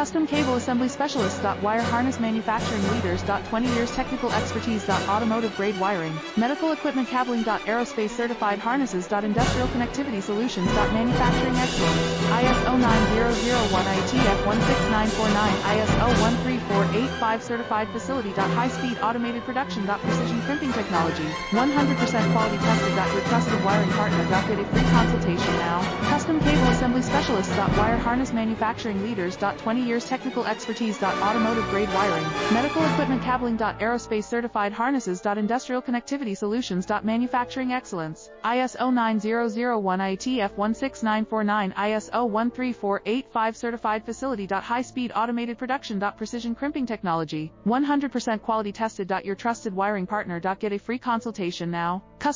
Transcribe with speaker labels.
Speaker 1: Custom Cable Assembly Specialists. Wire Harness Manufacturing Leaders. 20 years technical expertise. Automotive grade wiring, medical equipment cabling. Aerospace certified harnesses. Industrial connectivity solutions. Manufacturing excellence. ISO 9001 IATF 16949 ISO 13485 certified facility. High speed automated production. Precision crimping technology. 100% quality tested. Your trusted wiring partner. Get a free consultation now. Custom Cable Assembly Specialists. Wire Harness Manufacturing Leaders. 20 years technical expertise. Automotive grade wiring, medical equipment cabling. Aerospace certified harnesses. Industrial connectivity solutions. Manufacturing excellence. ISO 9001 IATF 16949 ISO 13485 certified facility. High speed automated production. Precision crimping technology. 100% quality tested. Your trusted wiring partner. Get a free consultation now. Custom